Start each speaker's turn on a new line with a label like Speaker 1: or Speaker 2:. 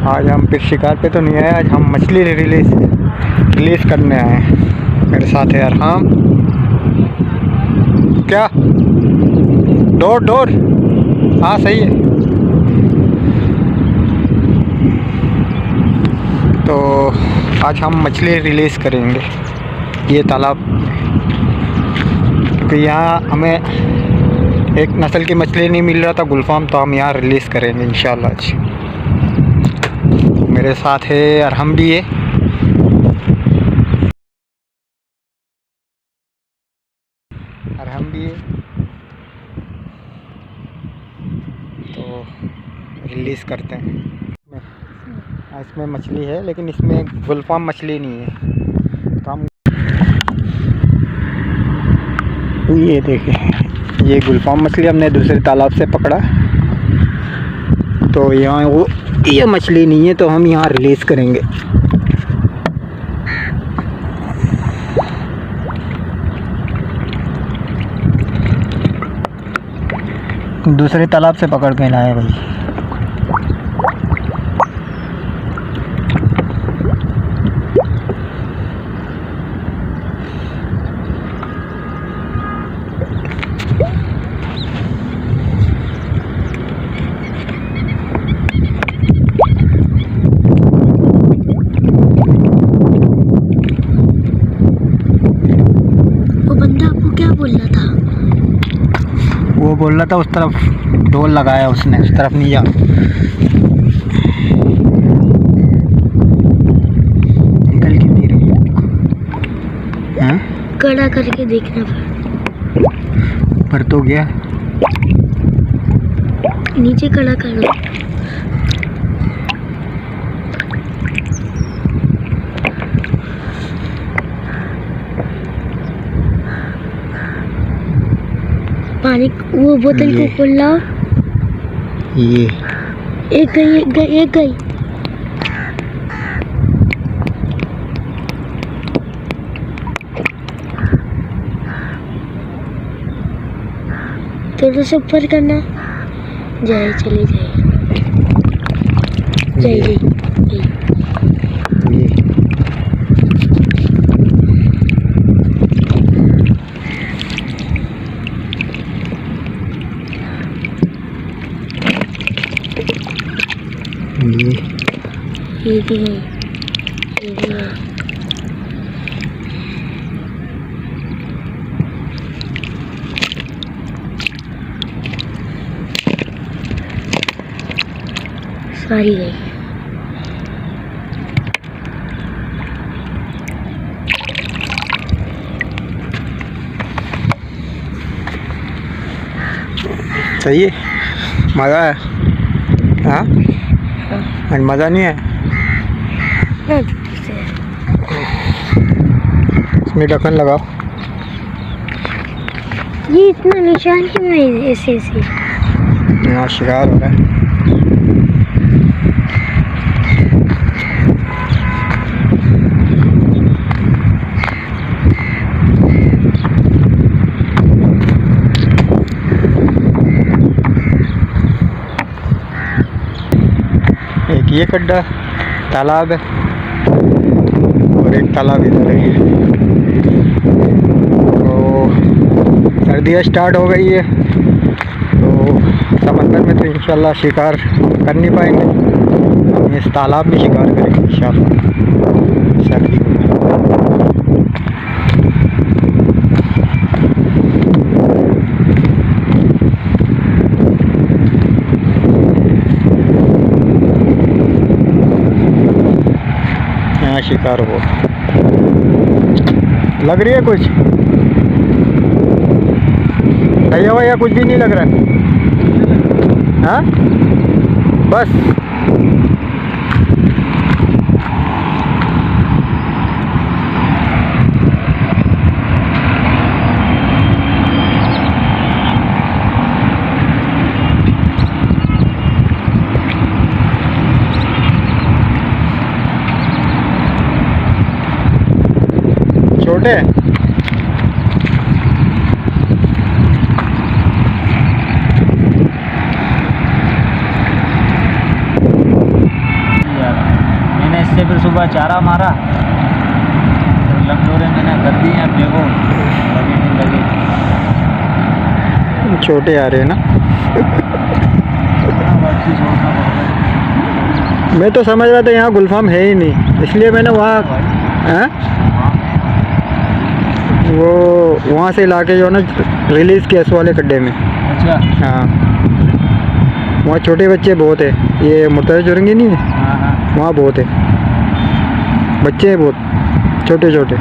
Speaker 1: आज हम फिर शिकार पे तो नहीं आए, आज हम मछली रिलीज करने आए हैं। मेरे साथ है अरहम। क्या डोर हाँ सही है। तो आज हम मछली रिलीज़ करेंगे ये तालाब, क्योंकि यहाँ हमें एक नस्ल की मछली नहीं मिल रहा था गुलफाम, तो हम यहाँ रिलीज़ करेंगे इंशाल्लाह आज। मेरे साथ है अरहम भी है। तो रिलीज़ करते हैं। इसमें मछली है लेकिन इसमें गुलफाम मछली नहीं है। तो हम ये देखें, ये गुलफाम मछली हमने दूसरे तालाब से पकड़ा, तो यहाँ वो ये मछली नहीं है, तो हम यहाँ रिलीज़ करेंगे। दूसरे तालाब से पकड़ के लाए भाई।
Speaker 2: वो बंदा आपको क्या बोल रहा था?
Speaker 1: वो बोल रहा था उस तरफ डोल लगाया उसने, उस तरफ नहीं जा। निकल के नहीं रही है,
Speaker 2: कड़ा करके देखना
Speaker 1: पर तो गया
Speaker 2: नीचे कड़ा करो। पानी वो बोतल को खोल लाओ।
Speaker 1: ये
Speaker 2: एक गई। थोड़ा सा ऊपर करना, जाए चले जाए, जाए जाए ये भी है, ये भी है। सारी गई।
Speaker 1: सही है, मज़ा है। हाँ मज़ा नहीं है। इसमें ढक्कन लगाओ।
Speaker 2: ये इतना निशान क्यों है ऐसे?
Speaker 1: यहाँ शिकार हो रहा है। एक ये गड्ढा तालाब है और एक तालाब इधर है। तो सर्दियाँ स्टार्ट हो गई है, तो समंदर में तो इंशाल्लाह शिकार कर नहीं पाएंगे, हम इस तालाब में शिकार करेंगे इंशाल्लाह सर्दी में। शिकार हो लग रही है कुछ भैया भैया, कुछ भी नहीं लग रहा है। हाँ बस छोटे
Speaker 3: सुबह चारा मारा, तो लंगड़ोरे मैंने कर दी हैं, अब देखो लगे नहीं लगे।
Speaker 1: छोटे आ रहे हैं ना।
Speaker 3: इतना वापसी छोड़ना पड़ता
Speaker 1: मैं तो समझ रहा था यहाँ गुलफाम है ही नहीं, इसलिए मैंने वहाँ हैं वो वहाँ से लाके जो है ना रिलीज़ किया इस वाले गड्ढे में।
Speaker 3: अच्छा।
Speaker 1: हाँ, वहाँ छोटे बच्चे बहुत है, ये मुर्तज़ा जुरंगी नहीं है,
Speaker 3: हाँ हाँ।
Speaker 1: वहाँ बहुत है बच्चे हैं, बहुत छोटे छोटे।